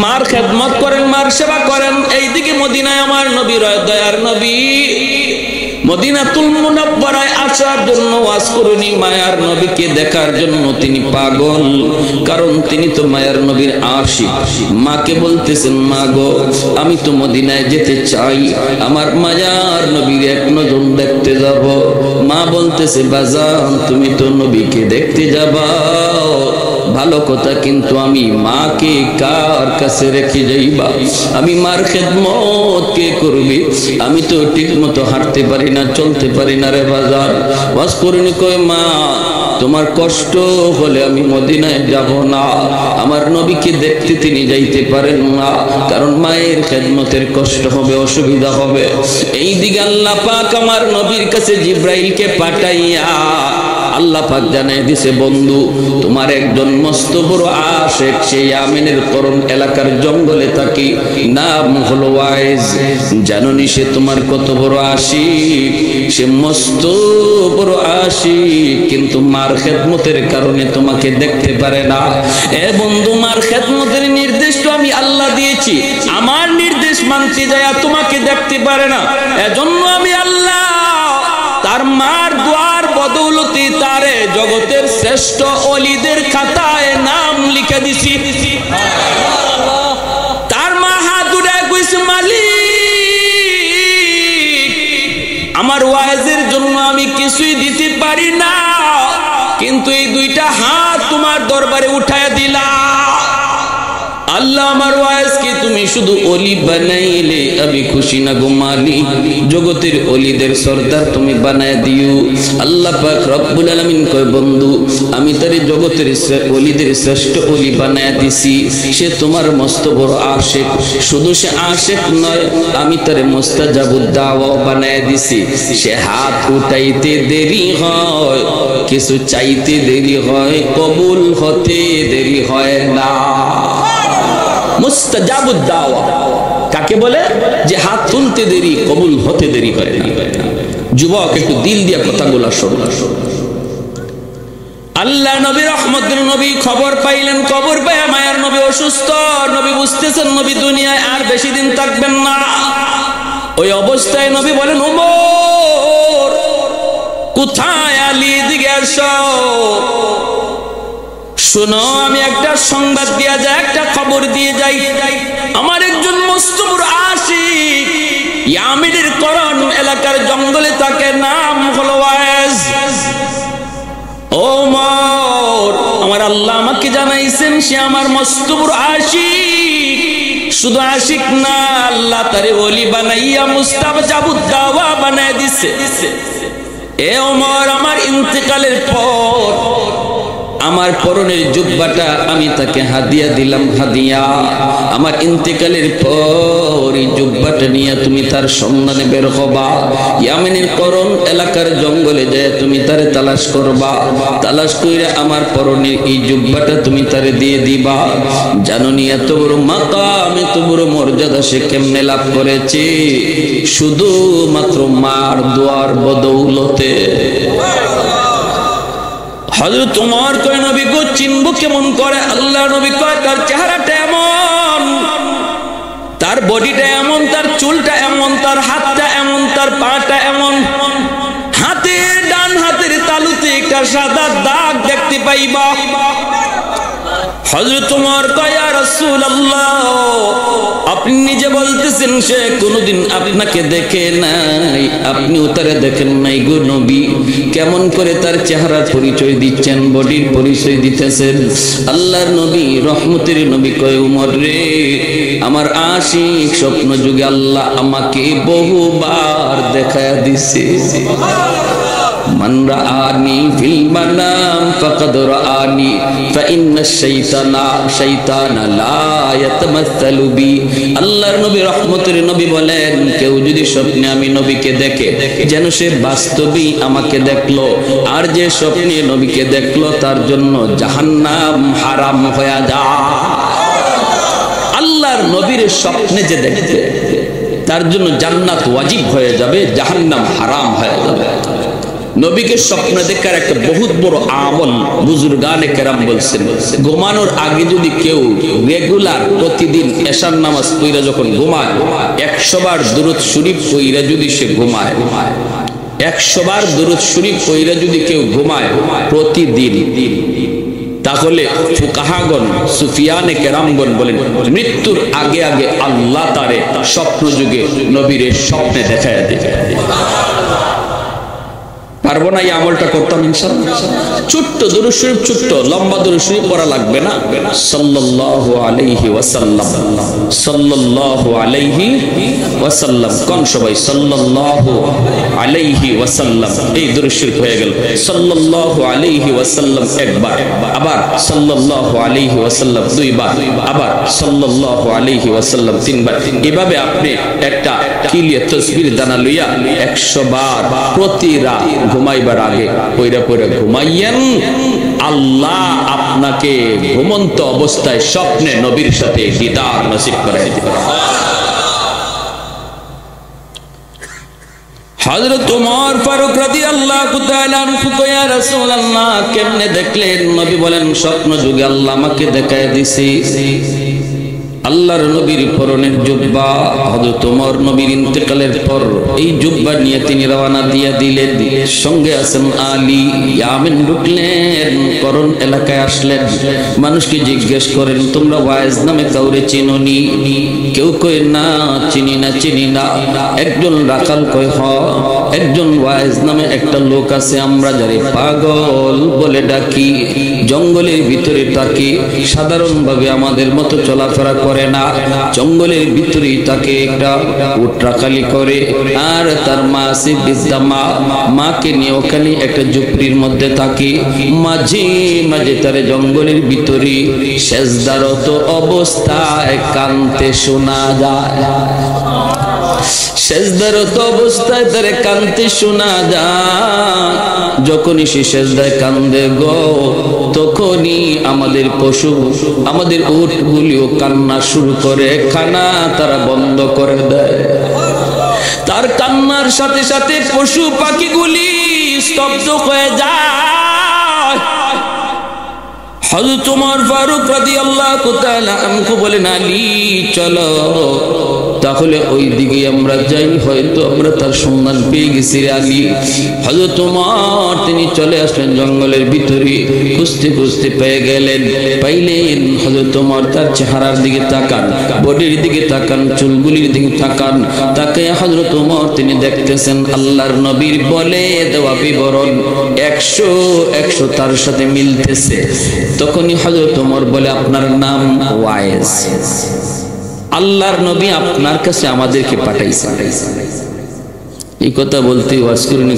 মার খেদমত করেন, মার সেবা করেন। এইদিকে মদিনায় আমার নবী দয়ার নবী মদিনাতুল মুনাওয়ারায় আসার জন্য ওয়াজ করুনি, মায়ার নবীকে দেখার জন্য তিনি পাগল, কারণ তিনি তো মায়ার নবীর আশিক। মাকে বলতেছেন, মা গো আমি তো মদিনায় যেতে চাই, আমার মায়ার নবীর এক নজর দেখতে যাব। মা বলতেছে, বাজান তুমি তো নবীকে দেখতে যাবা, ভালো কথা, কিন্তু আমি মাকে কার কাছে রেখে যাইবা? আমি মার খেদমত কে করবি? আমি তো ঠিক মতো হাঁটতে পারি না, চলতে পারি না রে বাজার। ওয়াজ করিনি, কয় মা তোমার কষ্ট হলে আমি মদিনায় যাব না, আমার নবীকে দেখতে তিনি যাইতে পারেন না, কারণ মায়ের খেদমতের কষ্ট হবে, অসুবিধা হবে। এই দিকে আল্লাহ পাক আমার নবীর কাছে জিব্রাইলকে পাঠাইয়া আল্লাহ পাক জানাই দিছে, বন্ধু তোমার একজন মস্ত বড় আশিক, সেই ইয়ামেনের করম এলাকার জঙ্গলে থাকি, নাম হলো ওয়াইজ। জানোনি সে তোমার কত বড় আশিক? সে মস্ত বড় আশিক, কিন্তু মার খেদমতের কারণে তোমাকে দেখতে পারে না। এ বন্ধু, মার খেদমতের নির্দেশ তো আমি আল্লাহ দিয়েছি, আমার নির্দেশ মানতে যায় তোমাকে দেখতে পারে না। এজন্য আমি আল্লাহ তার মার দোয়ার বদৌলতে তারে জগতের শ্রেষ্ঠ ওলিদের খাতায় নাম লিখে দিছি। তার মা হাত উঠায় কইছে, মালিক আমার ওয়াজের জন্য আমি কিছুই দিতে পারি না, কিন্তু এই দুইটা হাত তোমার দরবারে উঠায় দিলা। আল্লাহ আমার ওয়াজকে তুমি শুধু ওলি বানাইলে আমি খুশি না গো মালিক, জগতের ওলিদের সরদার তুমি বানায় দিও। আল্লাহ পাক রব্বুল আলামিন কয়, বন্ধু আমি তারে জগতের ওলিদের শ্রেষ্ঠ ওলি বানায় দিছি, সে তোমার মস্ত বড় আশিক। শুধু সে আশিক নয়, আমি তারে মুস্তাজাবুদ দাওয়া বানায় দিছি। সে হাত উঠাইতে দেরি হয়, কিছু চাইতে দেরি হয়, কবুল হতে দেরি হয় না। মুস্তাজাবুদ দাওয়া কাকে বলে? যে হাত তুলতে দেরি, কবুল হতে দেরি হয় না। যুবক একটু দিল দিয়ে কথাগুলো শোনো। আল্লাহ নবী রহমতের নবী খবর পাইলেন, খবর পায় মায়ের নবী অসুস্থ। নবী বুঝতেছেন নবী দুনিয়ায় আর বেশি দিন থাকবেন না। ওই অবস্থায় নবী বলেন, ওমর কোথায়? আলী দিকে আসো, শোনো আমি একটা সংবাদ দিয়া যাই, একটা খবর দিয়ে যাই। আমার একজন মস্ত বড় আশিক ইয়ামেনের করণ এলাকার জঙ্গলে থাকে, নাম হলো ওয়াইজ। ওমর আমার আল্লাহ আমাকে জানাইছেন সে আমার মস্ত বড় আশিক। শুধু আশিক না, আল্লাহ তারে ওলি বানাইয়া মুস্তাজাবুদ দাওয়া বানায় দিছে। এ ওমর আমার ইন্তেকালের পর আমার পরনের জুব্বাটা আমি তাকে হাদিয়া দিলাম, হাদিয়া। আমার ইন্তেকালের পর এই জুব্বাটা নিয়ে তুমি তার সন্ধানে বের হবা, ইয়ামেনের করণ এলাকার জঙ্গলে যায় তুমি তারে তালাশ করবা, তালাশ কইরা আমার পরনের এই জুব্বাটা তুমি তারে দিয়ে দিবা। জানোনি এত বড় মাকাম, এত বড় মর্যাদা সে কেমনে লাভ করেছে? শুধু মাত্র মার দোয়ার বদৌলতে। হযরত ওমর কয়, নবী গো চিনবো কেমন করে? আল্লাহ নবী কয়, তার চেহারাটা এমন, তার বডিটা এমন, তার চুলটা এমন, তার হাতটা এমন, তার পাটা এমন, হাতের ডান হাতের তালুতে একটা সাদা দাগ দেখতে পাইবা। হযরত ওমর কয়, ইয়া রাসূলুল্লাহ আপনি নিজে বলতেছেন সে কোনোদিন আপনাকে দেখে নাই, আপনিও তারে দেখেন নাই গো নবী, কেমন করে তার চেহারার পরিচয় দিচ্ছেন, বডির পরিচয় দিতেছেন? আল্লাহর নবী রহমতের নবী কয়, ওমর রে আমার আশিক স্বপ্ন যুগে আল্লাহ আমাকে বহুবার দেখায়া দিছে। মান রাআনি ফিল মানাম ফাকাদ রাআনি ফাইন্নাশ শাইতানা লা ইয়াতামাসসালু বি। আল্লাহর নবী রহমতের নবী বলেন, কেউ যদি স্বপ্নে আমি নবীকে দেখে যেন সে বাস্তবেই আমাকে দেখলো, আর যে স্বপ্নে নবীকে দেখলো তার জন্য জাহান্নাম হারাম হয়ে যায়। আল্লাহর নবীর স্বপ্নে যে দেখবে তার জন্য জান্নাত ওয়াজিব হয়ে যাবে, জাহান্নাম হারাম হয়ে যাবে। নবীকে স্বপ্ন দেখার একটা বহুত বড় আমল বুজুর্গানে কেরাম বলছেন, ঘুমানোর আগে যদি কেউ রেগুলার প্রতিদিন এশার নামাজ পড়া যখন ঘুমায় 100 বার দুরূদ শরীফ পড়া যদি সে ঘুমায়, 100 বার দুরূদ শরীফ পড়া যদি কেউ ঘুমায় প্রতিদিন, তাহলে ফুকাহাগণ সুফিয়ানে কেরামগণ বলেন মৃত্যুর আগে আগে আল্লাহ তারে স্বপ্ন যুগে নবীর স্বপ্নে দেখায় দেবে। পারবো না এই আমলটা করতাম ইনশাআল্লাহ। ছোট্ট দুরূদ শরীফ, ছোট্ট লম্বা দুরূদ শরীফ পড়া লাগবে না। সাল্লাল্লাহু আলাইহি ওয়াসাল্লাম, সাল্লাল্লাহু আলাইহি ওয়াসাল্লাম, কোন সবাই সাল্লাল্লাহু আলাইহি ওয়াসাল্লাম, এই দুরূদ শরীফ হয়ে গেল। সাল্লাল্লাহু আলাইহি ওয়াসাল্লাম একবার, আবার সাল্লাল্লাহু আলাইহি ওয়াসাল্লাম দুইবার, আবার সাল্লাল্লাহু আলাইহি ওয়াসাল্লাম তিনবার। এভাবে আপনি একটা কিলিয়া তাসবিহ দানা লইয়া 100 বার প্রতি রাত ঘুমাইবার আগে পয়রা পয়রা ঘুমাইয়েন। আল্লাহ আপনাকে ঘুমন্ত অবস্থায় স্বপ্নে নবীর সাথে দিদার নসিব করাই দিবেন। হযরত ওমর ফারুক রাদিয়াল্লাহু তাআলা আনহু কয় ইয়া রাসূলুল্লাহ কেমনে দেখলেন? নবী বলেন স্বপ্ন যুগে আল্লাহ আমাকে দেখায় দিছে আল্লাহর নবীর পরনের জুব্বা। হযরত ওমর নবীর ইন্তেকালের পর এই জুব্বা নিয়ে তিনি রওনা দিয়ে দিলেন। সঙ্গে আছেন আলী। ইয়ামেন ঢুকলেন, করণ এলাকায় আসলেন। মানুষকে জিজ্ঞেস করেন তোমরা ওয়াইজ নামে কাউরে চিনোনি? কেউ কয় না, চিনি না, চিনি না। একজন রাখাল কয় হ, একজন ওয়াইজ নামে একটা লোক আছে, আমরা যারে পাগল বলে ডাকি, জঙ্গলের ভিতরে থাকি, সাধারণভাবে আমাদের মতো চলাফেরা করে না, জঙ্গলের ভিতরেই তাকে একটা উটরাখালি করে। আর তার মা আছে বৃদ্ধা মা, মাকে নিয়ে ওখানে একটা ঝুপড়ির মধ্যে থাকে। মাঝে মাঝে তার জঙ্গলের ভিতরে সেজদারত অবস্থায় কানতে শোনা যায়, সেজদারত অবস্থায় তারে কানতে শোনা যায়। যখনই সে সেজদায় কান্দে গো, তখনই আমাদের পশু, আমাদের উটগুলিও কান্না শুরু করে, খানা তারা বন্ধ করে দেয়। তার কান্নার সাথে সাথে পশু পাখিগুলি স্তব্ধ হয়ে যায়। হযরত ওমর ফারুক রাদিয়াল্লাহু তাআলা আনহু বলেন আলী চলো তাহলে ওই দিকে আমরা যাই, হয়তো আমরা তার সন্ধান পেয়ে গেছি আলী। হযরত ওমর তিনি চলে আসলেন জঙ্গলের ভিতরে, খুঁজতে খুঁজতে পেয়ে গেলেন, পাইলেন। হযরত ওমর তার চেহারার দিকে তাকান, বডির দিকে তাকান, চুলগুলির দিকে তাকান। তাকে হযরত ওমর তিনি দেখতেছেন আল্লাহর নবীর বলে দেওয়া বিবরণ 100 তার সাথে মিলতেছে। তখনই হযরত ওমর বলে আপনার নাম ওয়াইস, আল্লাহর নবী আপনার কাছে আমাদেরকে পাঠাইছেন। এই কথা বলতে ওয়াজ করেনি,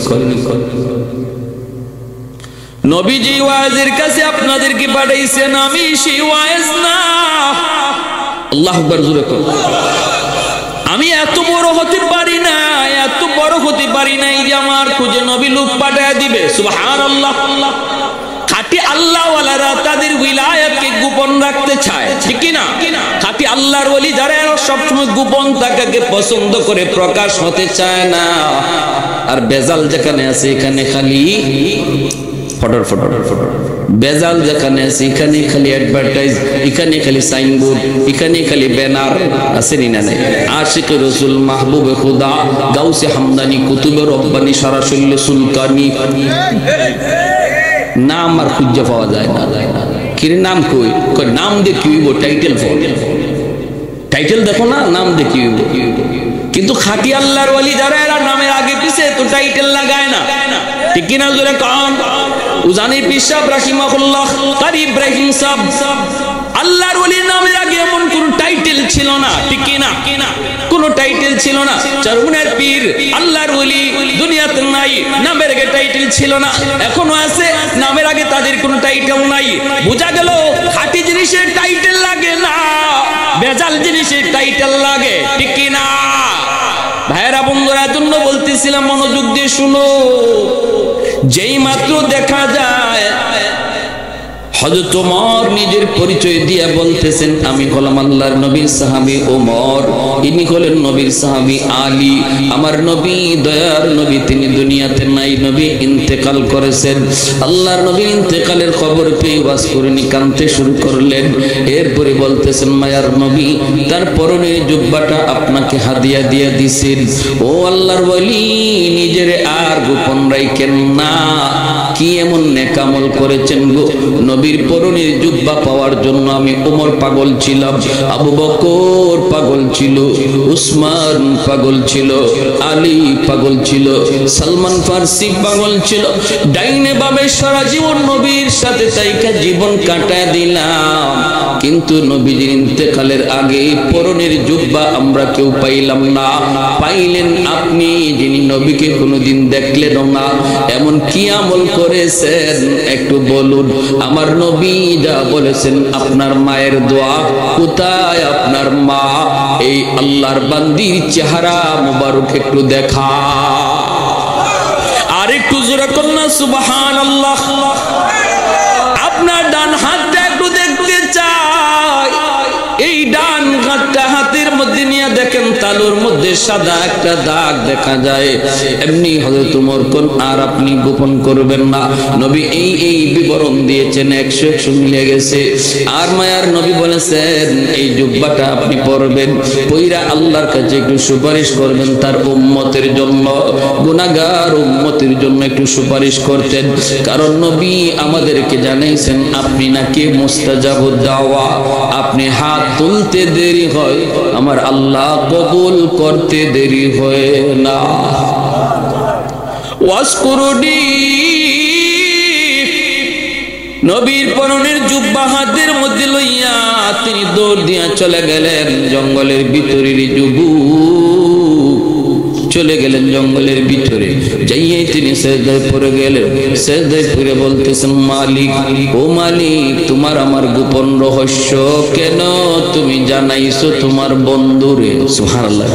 নবীজি ওয়াজের কাছে আপনাদেরকে পাঠাইছেন, আমি সেই ওয়াইজ না। আল্লাহু আকবার জোরে কর। আমি এত বড় হতে পারি না, এত বড় হতে পারি নাই যে আমার খুঁজে নবী লোক পাঠায় দিবে। সুবহানাল্লাহ। খাঁটি আল্লাহওয়ালারা তাদের উইলায়াতকে গোপন রাখতে চায়, ঠিক কি না? খাঁটি আল্লাহর ওলি যারা সবসময় গোপন থাকাকে পছন্দ করে, প্রকাশ হতে চায় না। আর বেজাল যেখানে আছে এখানে খালি ফটর ফটর ফটর, বেজাল যেখানে আছে এখানে খালি অ্যাডভার্টাইজ, এখানে খালি সাইনবোর্ড, এখানে খালি ব্যানার। আছে না নাই? আশিকে রসুল, মাহবুবে খুদা, গাউসে হামদানি, কুতুবে রব্বানি, সারাশল্য সুলতানি, নাম আর খুঁজে পাওয়া যায় না। কিরে নাম কই? নাম দিয়ে কি হইব? টাইটেল ফর টাইটেল দেখো না, নাম দিয়ে কি হইব? কিন্তু খাঁটি আল্লাহর ওলি যারা এরা নামের আগে পিছে তো টাইটেল লাগায় না, ঠিক কিনা জোরে কান? উজানি পীর সাহেব রাহিমাহুল্লাহ, কারি ইব্রাহিম সাহেব, আল্লাহর ওলির নামের আগে এমন কোন টাইটেল ছিল না, ঠিক কিনা? কোন টাইটেল ছিল না। চারুনের পীর আল্লাহর ওলি দুনিয়াতে নাই, নামের আগে টাইটেল ছিল না, এখনো আছে, নামের আগে তাদের কোনো টাইটেল নাই। বোঝা গেল খাঁটি জিনিসের টাইটেল লাগে না, বেজাল জিনিসের টাইটেল লাগে, ঠিক কিনা? ভাইরা বন্ধুরা, জন্য বলতেছিলাম মনোযোগ দিয়ে শুনো। যেই মাত্র দেখা যায় হযরত ওমর নিজের পরিচয় দিয়া বলতেছেন, আমি হলাম আল্লাহর নবীর সাহাবী ওমর, ইনি হলেন নবীর সাহাবী আলী। আমার নবী, দয়ার নবী, তিনি দুনিয়াতে নাই, নবী ইন্তেকাল করেছেন। আল্লাহর নবী ইন্তেকালের খবর পেয়ে ওয়াজ করেনি কাঁদতে শুরু করলেন। এরপরে বলতেছেন, মায়ার নবী তার পরনের জুব্বাটা আপনাকে হাদিয়া দিয়ে দিছেন। ও আল্লাহর ওলি, নিজের আর গোপন রাখেন না, কি এমন নেক আমল করেছেন গো? নবীর পরনের জুব্বা পাওয়ার জন্য আমি ওমর পাগল ছিলাম, আবু বকর পাগল ছিল, উসমান পাগল ছিল, আলী পাগল ছিল, সালমান ফারসি পাগল ছিল। ডাইনে বামে সারা জীবন নবীর সাথে তাইকা জীবন কাটায় দিলাম, কিন্তু নবীজির ইন্তেকালের আগে পরনের জুব্বা আমরা কেউ পাইলাম না। পাইলেন আপনি, যিনি নবীকে কোনোদিন দেখলেন না। এমন কি আমল করেছেন একটু বলুন। আমার নবী যা বলেছেন, আপনার মায়ের দোয়া, কোথায় আপনার মা? এই আল্লাহর বান্দির চেহারা মুবারক একটু দেখা। আর একটু জোরে কন্যা সুবহানাল্লাহ। আপনার ডান হাতটা একটু দেখতে চাই। এই ডান হাতটা হাতের মধ্যে নিয়ে দেখেন, তালুর মধ্যে সাদা একটা দাগ দেখা যায়। এমনি হযরত ওমর কোন আর আপনি গোপন করবেন না। নবী এই বিবরণ দিয়েছেন, 100 মিলে গেছে। আর মায়ার নবী বলেছেন, এই জুব্বাটা আপনি পরবেন, পয়রা আল্লাহর কাছে একটু সুপারিশ করবেন তার উম্মতের জন্য, গুনাহগার উম্মতের জন্য একটু সুপারিশ করতেন। কারণ নবী আমাদেরকে জানাইছেন, আপনি নাকি মুস্তাজাবুদ দাওয়া, আপনি হাত তুলতে দেরি হয়, আমার আল্লাহ কবুল করতে দেরি হয় না। ওয়াসকুরুনি, নবীর পরনের জুব্বা হাতের মধ্যে লইয়া তিনি দৌড় দিয়া চলে গেলেন জঙ্গলের ভিতরের যুবক, চলে গেলেন জঙ্গলের ভিতরে। যাইয়ে তিনি সেজদায় পড়ে গেলেন। সেজদায় পড়ে বলতেছেন, মালিক, ও মালিক, তোমার আমার গোপন রহস্য কেন তুমি জানাইছো তোমার বন্ধুরে? সুবহানাল্লাহ।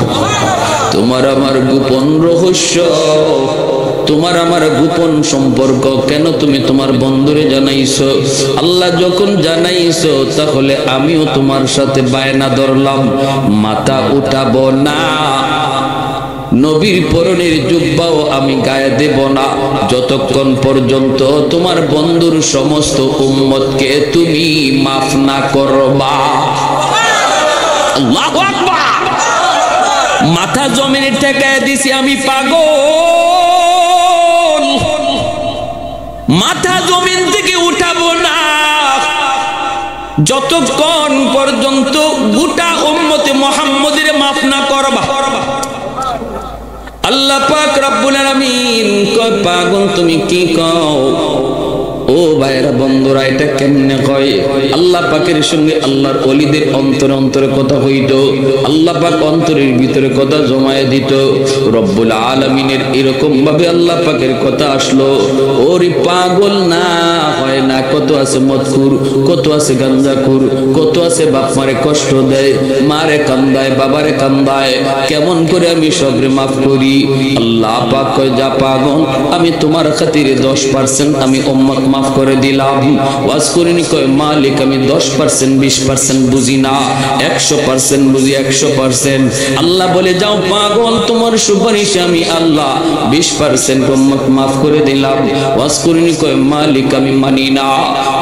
তোমার আমার গোপন রহস্য, তোমার আমার গোপন সম্পর্ক কেন তুমি তোমার বন্ধুরে জানাইছো? আল্লাহ যখন জানাইছো, তাহলে আমিও তোমার সাথে বায়না ধরলাম, মাথা উঠাবো না, নবীর পরনের জুব্বাও আমি গায়ে দেব না, যতক্ষণ পর্যন্ত তোমার বন্ধুর সমস্ত উম্মতকে তুমি মাফ না করবা। আল্লাহু আকবার। মাথা জমিনে ঠেকায় দিছি, আমি পাগল, মাথা জমিন থেকে উঠাবো না যতক্ষণ পর্যন্ত গোটা উম্মতে মুহাম্মদের মাফ না করবা। আল্লাহ পাক রব্বুল আলামিন কয়, পাগল তুমি কি কও? ও ভাইরা বন্ধুরা, এটা কেমনে কয়? আল্লাহ পাকের সঙ্গে আল্লাহর ওলিদের অন্তরে অন্তরে কথা হইত, আল্লাহ পাক অন্তরের ভিতরে কথা জমায়ে দিত। রব্বুল আলামিনের এরকম ভাবে আল্লাহ পাকের কথা আসলো। ওরে পাগল না হয় না, কত আছে মদখুর, কত আছে গাঞ্জাখুর, কত আছে বাপ মারে কষ্ট দেয়, মারে কান্দায়, বাবারে কান্দায়, কেমন করে আমি সবরে মাফ করি? আল্লাহ পাক কয়, যা পাগল, আমি তোমার খাতিরে 10% আমি উম্মত মাফ করে দিলাম। ওয়াজ করিনি, কয় মালিক আমি 10% 20% বুঝি না, 100% বুঝি, 100%। আল্লাহ বলে, যাও পাগল, তোমার সুপারিশে আমি আল্লাহ 20% উম্মত মাফ করে দিলাম। ওয়াজ করিনি, কয় মালিক আমি মানি না।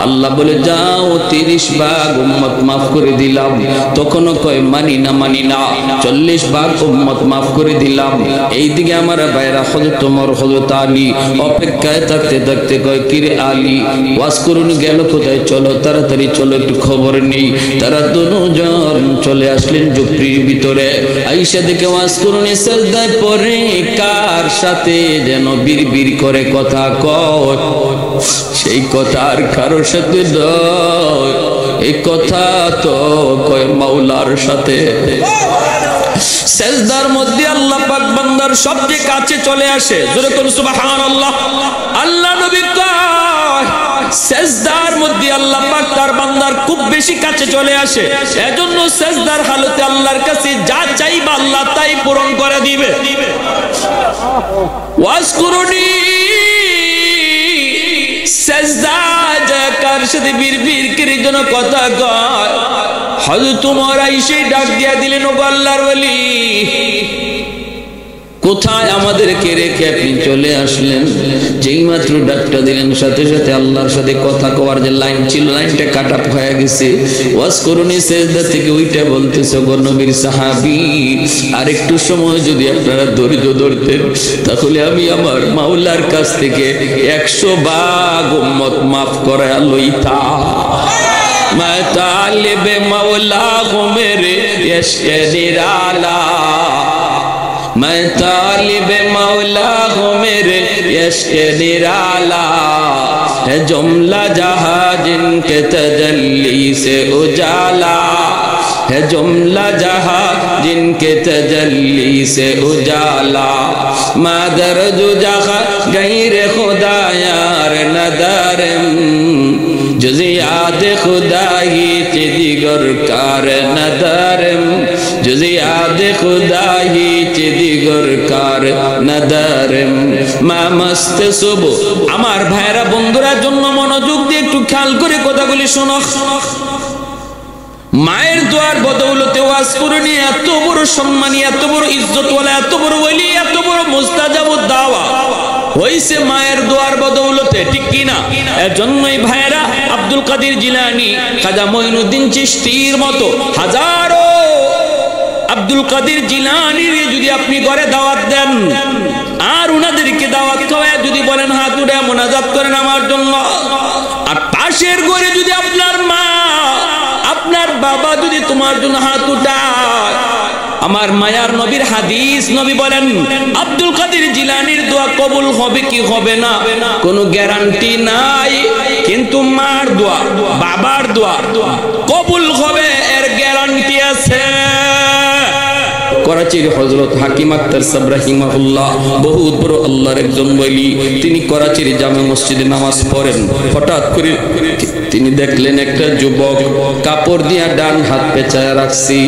আল্লাহ বলে, যাও 30 ভাগ উম্মত মাফ করে দিলাম। তখনও কয় মানি না, মানি না। 40 ভাগ উম্মত মাফ করে দিলাম। এইদিকে আমার ভাইরা হযরত ওমর, হযরত আলী অপেক্ষায় থাকতে থাকতে কয়, কিরে আলী, ওয়াজ করুন গেল কোথায়? চলো তাড়াতাড়ি চলো, একটু খবর নেই। তারা দুজন চলে আসলেন ঝুপড়ির ভিতরে। আয়েশা দেখে ওয়াজ করুন সেজদায় পড়ে কার সাথে যেন বিড়বিড় করে কথা কয়। সেই কথা আর কারোর সাথে নয়, এই কথা তো কয় মাওলার সাথে। সেজদার মধ্যে আল্লাহ পাক বান্দার সবচেয়ে কাছে চলে আসে। জোরে করুন সুবহানাল্লাহ। আল্লাহ নবী কয়, সেজদার মধ্যে আল্লাহ পাক তার বান্দার খুব বেশি কাছে চলে আসে। এজন্য সেজদার হালতে আল্লাহর কাছে যা চাইবা আল্লাহ তাই পূরণ করে দিবে। ওয়াজ করুনি সেজদায় যায় কার সাথে বিড়বিড় করে যেন কথা কয়। হযরত ওমর আইসে ডাক দিয়া দিলেন, ও আল্লাহর ওলি, কোথায় আমাদেরকে রেখে আপনি চলে আসলেন? যেই মাত্র ডাকটা দিলেন সাথে সাথে আল্লাহর সাথে কথা কওয়ার যে লাইন ছিল, লাইনটা কাট আপ হয়ে গেছে। ওয়াজ করুনি সেজদা থেকে ওইটা বলতেছে, গো নবীর সাহাবী, আর একটু সময় যদি আপনারা ধৈর্য ধরতেন তাহলে আমি আমার মাওলার কাছ থেকে 100 ভাগ উম্মত মাফ করায়া লইতাম। मैं तालिब मौला हूँ मेरे इश्क़ निराला, मैं तालिब मौला हूँ मेरे इश्क़ निराला, है जुमला जहाँ जिनके तजल्ली से उजाला, है जुमला जहाँ जिनके तजल्ली से उजाला, मगर जो जहाँ गैर खुदा यार नदरम, जुज़े याद खुदा ही दिगर कार नदरम, जुज़े याद खुदा ही दिगर कार नदरम, मा मस्त सुबह। আমার ভাইরা বন্ধুরা জন্য মনোযোগ দিয়ে একটু খেয়াল করে কথাগুলি শোনো। মায়ের দোয়ার বদৌলতে ওয়াজ করুনি, এত বড় সম্মানী, এত বড় ইজ্জতওয়ালা, এত বড় ওলি, এত বড় মুস্তাজাবুদ দাওয়া হইছে মায়ের দোয়ার বদৌলতে, ঠিক কি না? এজন্যই ভাইরা আব্দুল কাদের জিলানী, খাজা মঈনুদ্দিন চিশতির মতো হাজারো আব্দুল কাদের জিলানীর যদি আপনি ঘরে দাওয়াত দেন আর উনাদেরকে দাওয়াত খাওয়ায় যদি বলেন হাত উঠে মোনাজাত করেন আমার জন্য, আর পাশের ঘরে যদি আপনার মা আপনার বাবা যদি তোমার জন্য হাত উঠায়, আমার মায়ার নবীর হাদিস, নবী বলেন আব্দুল কাদের জিলানীর দোয়া কবুল হবে কি হবে না কোনো গ্যারান্টি নাই, কিন্তু মার দোয়া, বাবার দোয়া কবুল হবে এর গ্যারান্টি আছে। করাচির হযরত হাকিম আক্তার সাহেব রাহিমাহুল্লাহ বহুত বড় আল্লাহর একজন ওলি, তিনি করাচির জামে মসজিদে নামাজ পড়েন। হঠাৎ করে তিনি দেখলেন একটা যুবক কাপড় দিয়া ডান হাত পেঁচায় রাখছি,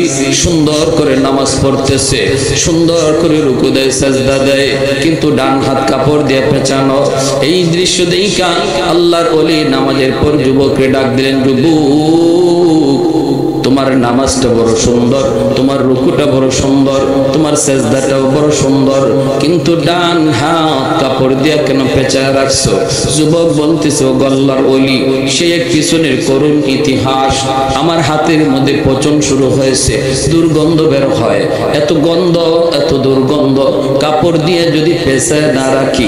সুন্দর করে নামাজ পড়তেছে, সুন্দর করে রুকু দেয়, সাজদা দেয়, কিন্তু ডান হাত কাপড় দিয়ে পেঁচানো। এই দৃশ্য দেখা আল্লাহর ওলি নামাজের পর যুবককে ডাক দিলেন, যুবক, তোমার নামাজটা বড় সুন্দর, তোমার রুকুটা বড় সুন্দর, তোমার সেজদাটাও বড় সুন্দর, কিন্তু ডান হাত কাপড় দিয়া কেন পেঁচায় রাখছো? যুবক বলতেছে, ও আল্লাহর ওলি, সে এক পিছনের করুণ ইতিহাস। আমার হাতের মধ্যে পচন শুরু হয়েছে, দুর্গন্ধ বের হয়, এত গন্ধ, এত দুর্গন্ধ, কাপড় দিয়ে যদি পেঁচায় না রাখি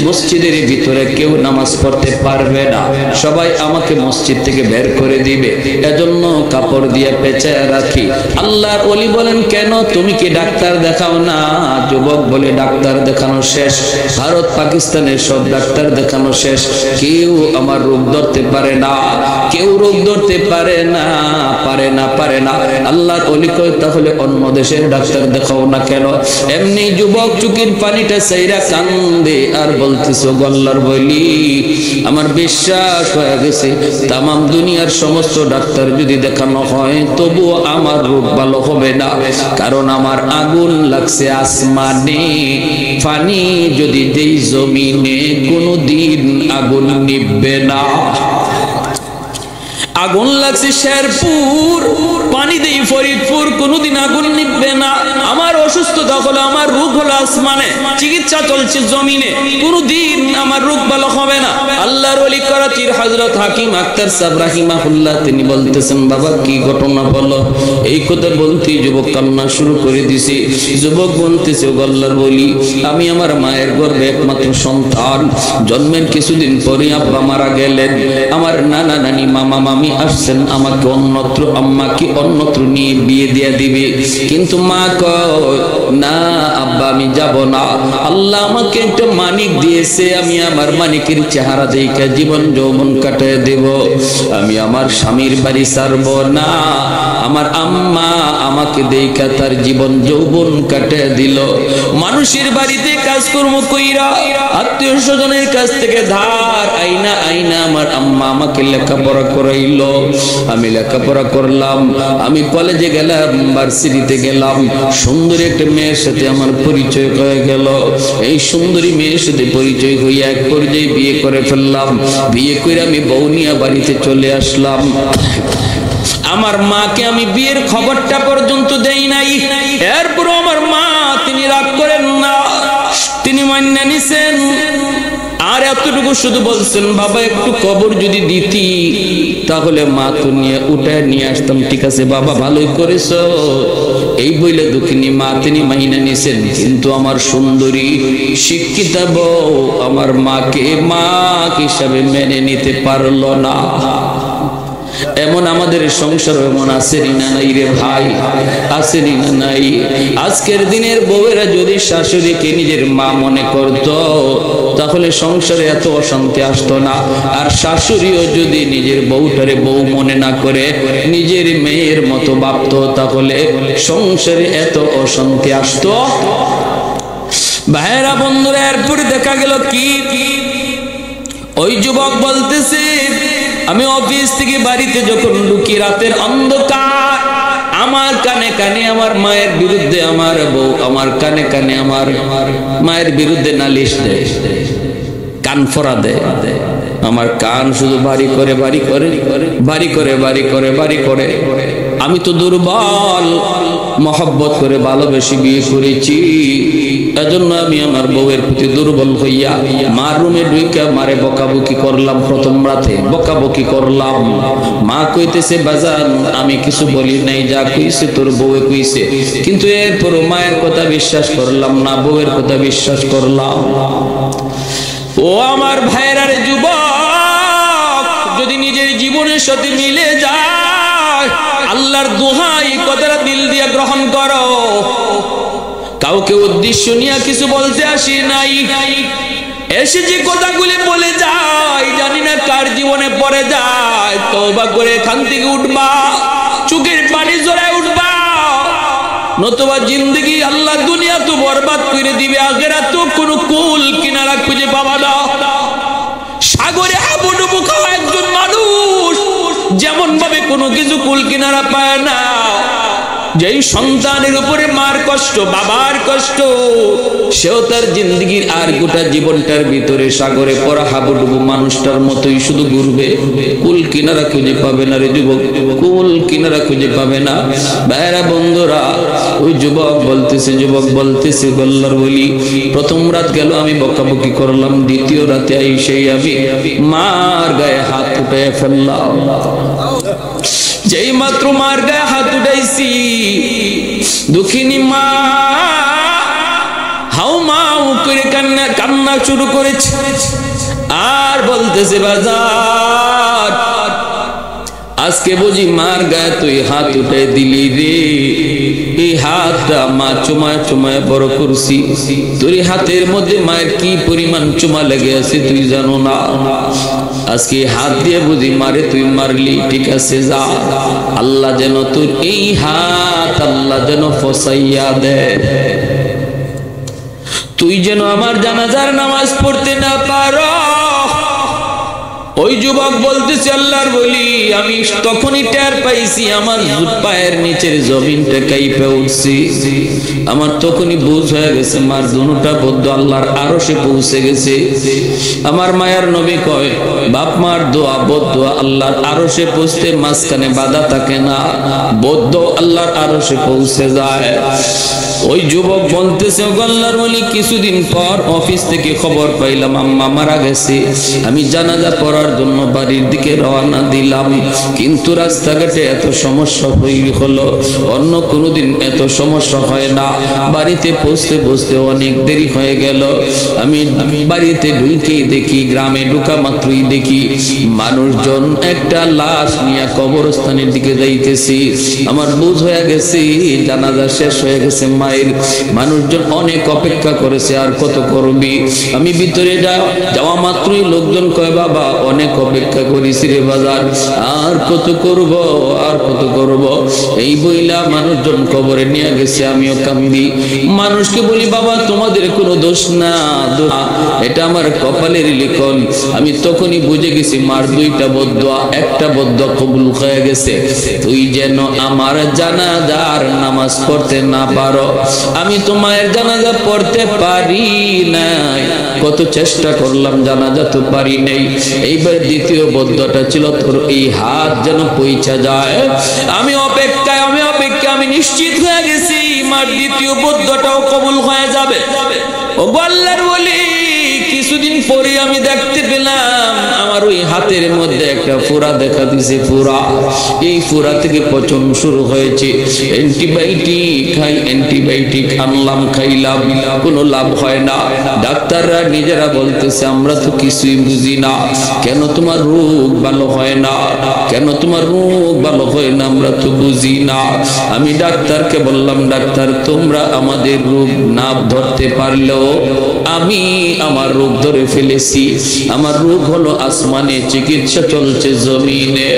মসজিদের ভিতরে কেউ নামাজ পড়তে পারবে না, সবাই আমাকে মসজিদ থেকে বের করে দিবে, এজন্য কাপড় দিয়ে পেঁচায় রাখি। আল্লাহর ওলি বলেন, কেন তুমি কি ডাক্তার দেখাও না? যুবক বলে, ডাক্তার দেখানো শেষ, ভারত পাকিস্তানের সব ডাক্তার দেখানো শেষ, কেউ আমার রোগ ধরতে পারে না, কেউ রোগ ধরতে পারে না, পারে না, পারে না। আল্লাহর ওলি কয়, তাহলে অন্য দেশের ডাক্তার দেখাও না কেন? এমনি যুবক চুকির পানিটা চাইরা কান্দে আর বলতেছে, আল্লাহর ওলি, আমার বিশ্বাস হয়ে গেছে তামাম দুনিয়ার সমস্ত ডাক্তার যদি দেখানো হয় তবুও আমার রোগ ভালো হবে না, কারণ আমার আগুন লাগছে আসমানে, পানি যদি দেই জমিনে কোনদিন আগুন নিভবে না। আগুন লাগছে শেরপুর, পানি দেই ফরিদপুর, কোনদিন আগুন নিভবে না। আমার অসুস্থতা হলো, আমার রোগ হলো আসমানে, চিকিৎসা চলছে জমিনে, কোনদিন আমার রোগ ভালো হবে না। আল্লাহর ওলি করাচির হযরত হাকিম আক্তার সাহেব রাহিমাহুল্লাহ তিনি বলতেছেন, বাবা কি ঘটনা বলো? এই কথা বলতেই যুবক কান্না শুরু করে দিছে। যুবক বলতেছে, ও আল্লাহর ওলি, আমি আমার মায়ের গর্ভে একমাত্র সন্তান, জন্মের কিছুদিন পরে আব্বা মারা গেলেন, আমার নানা নানি মামা মামি আসছেন আমাকে অন্যত্র, আম্মাকে অন্যত্র নিয়ে বিয়ে দিয়ে দিবে, কিন্তু মা কয় না আব্বা আমি যাব না, আল্লাহ আমাকে একটা মানিক দিয়েছে, আমি আমার মানিকের চেহারা দেখে জীবন যৌবন কাটিয়ে দেব, আমি আমার স্বামীর বাড়ি ছাড়ব না, আমার আম্মা আমাকে দেখা তার জীবন যৌবন কাটে দিল। মানুষের বাড়িতে কাজকর্ম কইরা আত্মীয় স্বজনের কাছ থেকে ধার আইনা আইনা আমার আম্মা আমাকে লেখাপড়া করাইলো। আমি লেখাপড়া করলাম, আমি কলেজে গেলাম, ভার্সিটিতে গেলাম। সুন্দরী একটা মেয়ের সাথে আমার পরিচয় হয়ে গেল। এই সুন্দরী মেয়ের সাথে পরিচয় হইয়া এক পর্যায়ে বিয়ে করে ফেললাম। বিয়ে করে আমি বউ নিয়ে বাড়িতে চলে আসলাম। আমার মাকে আমি বিয়ের খবরটা পর্যন্ত দেই নাই। এরপর আমার মা তিনি রাগ করেন না, তিনি মান্না নিছেন। আর এতটুকু শুধু বলছেন, বাবা একটু কবর যদি দিতি তাহলে মা তো নিয়ে উঠায় নিয়ে আসতাম। ঠিক আছে বাবা, ভালোই করেছো। এই বইলে দুঃখিনী মা তিনি মাইনা নিছেন। কিন্তু আমার সুন্দরী শিক্ষিতা বউ আমার মাকে মা হিসাবে মেনে নিতে পারলো না। এমন আমাদের সংসার এমন আসেনি না নাই রে ভাই, আসেনি না নাই? আজকের দিনের বউয়েরা যদি শাশুড়িকে নিজের মা মনে করত তাহলে সংসারে এত অশান্তি আসতো না। আর শাশুড়িও যদি নিজের বউটারে বউ মনে না করে নিজের মেয়ের মতো ভাবতো তাহলে সংসারে এত অশান্তি আসতো। ভাইরা বন্ধুরা, এরপরে দেখা গেল কি ওই যুবক বলতেছে, আমি অফিস থেকে বাড়িতে যখন ঢুকি রাতের অন্ধকার, আমার কানে কানে আমার মায়ের বিরুদ্ধে আমার বউ আমার কানে কানে আমার মায়ের বিরুদ্ধে নালিশ দেয়, কান ফোড়া দেয়। আমার কান শুধু বাড়ি করে বাড়ি করে বাড়ি করে বাড়ি করে বাড়ি করে। আমি তো দুর্বল, মহব্বত করে ভালোবেসে বিয়ে করেছি, এজন্য আমি আমার বউয়ের প্রতি দুর্বল হইয়া মার রুমে ঢুকে মারে বকাবকি করলাম। প্রথম রাতে বকাবকি করলাম। মা কইতেছে, বাজান আমি কিছু বলি নাই, যা কইছে তোর বউয়ে কইছে। কিন্তু এরপর মায়ের কথা বিশ্বাস করলাম না, বউয়ের কথা বিশ্বাস করলাম। ও আমার ভাইয়ের যুবক, যদি নিজের জীবনের সাথে মিলে যায় আল্লাহর দোহাই কথাটা দিল দিয়ে গ্রহণ করো। কাউকে উদ্দেশ্য নিয়ে কিছু বলতে আসি নাই, এসে যে কথাগুলি বলে যায় জানি না কার জীবনে পড়ে যায়। তওবা করে এখান থেকে উঠবা, চোখের পানি জড়ায় উঠবা, নতুবা জিন্দগি আল্লাহ দুনিয়া তো বরবাদ করে দিবে, আখিরাত তো কোনো কুল কিনারা খুঁজে পাবা না। সাগরে হাবুডুবু খাওয়া একজন মানুষ যেমন ভাবে কোনো কিছু কুল কিনারা পায় না, যেই সন্তানের উপরে মার কষ্ট বাবার কষ্ট, সেও তার জিন্দগির আর গোটা জীবনটার ভিতরে সাগরে পড়া হাবুডুবু মানুষটার মতোই শুধু ঘুরবে, কুল কিনারা খুঁজে পাবে না রে যুবক, কুল কিনারা খুঁজে পাবে না। ভাইরা বন্ধুরা, ওই যুবক বলতেছে গল্লার বলি, প্রথম রাত গেল আমি বকাবকি করলাম, দ্বিতীয় রাতে সেই আমি মার গায়ে হাত উঠে ফেললাম। যেই মাত্র মার গায়ে হাত উঠাইছি, দুঃখিনী মা হাউ মাউ করে কান্না শুরু করেছে। আর বলতেছে, বাজার আজকে বুঝি মার গায়ে তুই হাত উঠে দিলি রে। এই হাতটা মা চুমায় চুমায় বড় করছি, তোর হাতের মধ্যে মায়ের কি পরিমাণ চুমা লেগে আছে তুই জানো না। আজকে হাত দিয়ে বুঝি মারে তুই মারলি, ঠিক আছে যা, আল্লাহ যেন তোর এই হাত আল্লাহ যেন ফসাইয়া দে, তুই যেন আমার জানাজার নামাজ পড়তে না পারো। ওই যুবক বলতেছে, আল্লাহর বলি আমি তখনই টের পাইছি আমার পায়ের নিচের জমিনটা কাইপে উঠছি। আমার তখনই বুঝ হয়ে গেছে মার দুনুটা বদ্ধ আল্লাহর আরশে পৌঁছে গেছে। আমার মায়ার নবী কয়, বাপ মার দোয়া বদ্ধ আল্লাহর আরশে পৌঁছতে মাঝখানে বাধা থাকে না, বদ্ধ আল্লাহর আরশে পৌঁছে যায়। ওই যুবক বলতেছে, আল্লাহর বলি কিছুদিন পর অফিস থেকে খবর পাইলাম আম্মা মারা গেছে। আমি জানাজা পড়ার জন্য বাড়ির দিকে রওনা দিলাম, কিন্তু রাস্তাঘাটে এত সমস্যা হলো, অন্য কোনোদিন এত সমস্যা হয় না। বাড়িতে পৌঁছতে পৌঁছতে অনেক দেরি হয়ে গেল। আমি বাড়িতে ঢুকেই দেখি, গ্রামে ঢুকা মাত্রই দেখি মানুষজন একটা লাশ নিয়ে কবরস্থানের দিকে যাইতেছি। আমার বুঝ হয়ে গেছে জানাজা শেষ হয়ে গেছে, মা ভাই, মানুষজন অনেক অপেক্ষা করেছে, আর কত করবি? আমি ভিতরে যাওয়া মাত্রই লোকজন কয় বাবা অনেক অপেক্ষা করেছি রে বাজার, আর কত করব, আর কত করব? এই বইলা মানুষজন কবরে নিয়ে গেছে, আমিও কান্দি। মানুষকে বলি বাবা তোমাদের কোনো দোষ না, এটা আমার কপালের লিখন। আমি তখনই বুঝে গেছি মার দুইটা বদদোয়া, একটা বদদোয়া কবুল হয়ে গেছে। তুই যেন আমার জানাজার নামাজ পড়তে না পারো। আমি তো মায়ের জানাজা পড়তে পারি নাই, কত চেষ্টা করলাম, জানাজা তো পারি নাই। এইবার দ্বিতীয় বদদোয়াটা ছিল তোর এই হাত যেন পৌঁছা যায়। আমি অপেক্ষায় আমি নিশ্চিত হয়ে গেছি মার দ্বিতীয় বদদোয়াটাও কবুল হয়ে যাবে। ও আল্লাহর ওলি, কিছুদিন পরে আমি দেখতে পেলাম আমার ওই হাতের মধ্যে একটা ফোড়া দেখা দিছে। ফোড়া, এই ফোড়া থেকে পচন শুরু হয়েছে। অ্যান্টিবায়োটিক খাই, অ্যান্টিবায়োটিক আনলাম, খাইলাম, কোনো লাভ হয় না। ডাক্তাররা নিজেরা বলতেছে আমরা তো কিছুই বুঝি না, কেন তোমার রোগ ভালো হয় না, কেন তোমার রোগ ভালো হয় না, আমরা তো বুঝি না। আমি ডাক্তারকে বললাম ডাক্তার তোমরা আমাদের রোগ না ধরতে পারলেও আমি আমার রোগ ধরে ফেলেছি। আমার রোগ হলো আসমানে, চিকিৎসা চলছে জমিনে।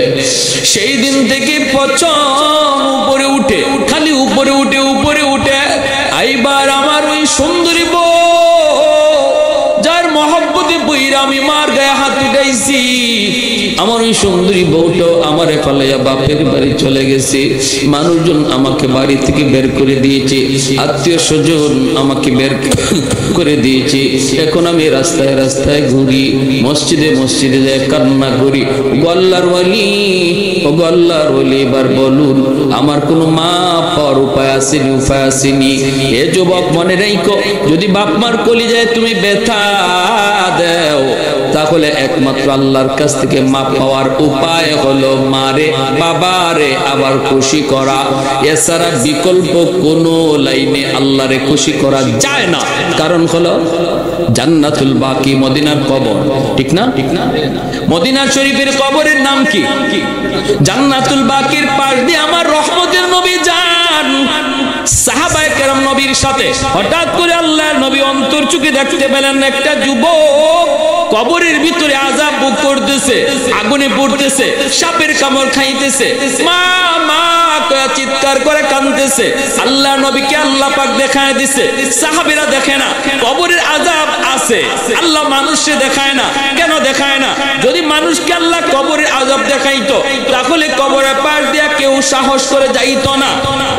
সেই দিন থেকে পচন উপরে উঠে, খালি উপরে উঠে উপরে উঠে। এইবার আমার ওই সুন্দরী বউ, যার মহব্বতে বইরা আমি মার গায়ে হাত উঠাইছি, আমার ওই সুন্দরী বউটাও আমার ফালাইয়া বাপের বাড়ি চলে গেছে। মানুষজন আমাকে বাড়ি থেকে বের করে দিয়েছে, আত্মীয় স্বজন আমাকে বের করে দিয়েছে। এখন আমি রাস্তায় রাস্তায় ঘুরি, মসজিদে মসজিদে যাই কান্না করি। আল্লাহর ওয়ালি, ও আল্লাহর ওয়ালি, এবার বলুন আমার কোনো মা পাওয়ার উপায় আসেনি? উপায় আসেনি। এ যুবক মনে রাখো, যদি বাপ মার কলিজায় তুমি ব্যথা দাও, তাহলে একমাত্র আল্লাহর কাছ থেকে মা পাওয়ার উপায় হলো মারে বাবারে আবার খুশি করা। এছাড়া বিকল্প কোনো লাইনে আল্লাহরে খুশি করা যায় না। কারণ হলো জান্নাতুল বাকি, মদিনার কবর, ঠিক না? মদিনা শরীফের কবরের নাম কি? জান্নাতুল বাকির পাশ দিয়ে আমার রহমতের নবী যান। সাহাবায়ে কেরাম নবীর সাথে হঠাৎ করে আল্লাহর নবী অন্তর চোখে দেখতে পেলেন একটা যুবক কবরের ভিতরে আযাব ভোগ করতেছে, আগুনে পড়তেছে, সাপের কামড় খাইতেছে, মা মা কয়া চিৎকার করে কাঁদতেছে। আল্লাহর নবীকে আল্লাহ পাক দেখায় দিছে, সাহাবীরা দেখে না। কবরের আযাব আছে, আল্লাহ মানুষকে দেখায় না। কেন দেখায় না? যদি মানুষকে আল্লাহ কবরের আযাব দেখাইতো, তাহলে কবরের পাশ দিয়া কেউ সাহস করে যাইতো না।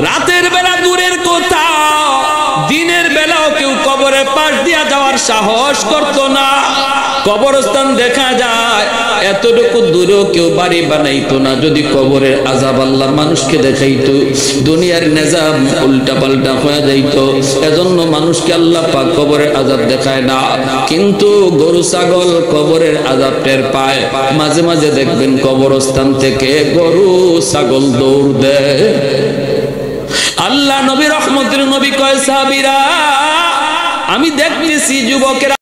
রাতের বেলা দূরের কথা, দিনের বেলাও কেউ কবরের পাশ দিয়া যাওয়ার সাহস করতো না। কবরস্থান দেখা যায়, এতটুকু দূরেও কেউ বাড়ি বানাইতো না যদি কবরের আযাব আল্লাহ মানুষকে দেখাইতো। দুনিয়ার নিজাম উল্টা পাল্টা হয়ে যাইতো। এজন্য মানুষকে আল্লাহ পাক কবরের আযাব দেখায় না। কিন্তু গরু ছাগল কবরের আযাব টের পায়। মাঝে মাঝে দেখবেন কবরস্থান থেকে গরু ছাগল দৌড় দেয়। আল্লাহ নবী রহমতের নবী কয় সাহাবীরা, আমি দেখতেছি যুবকেরা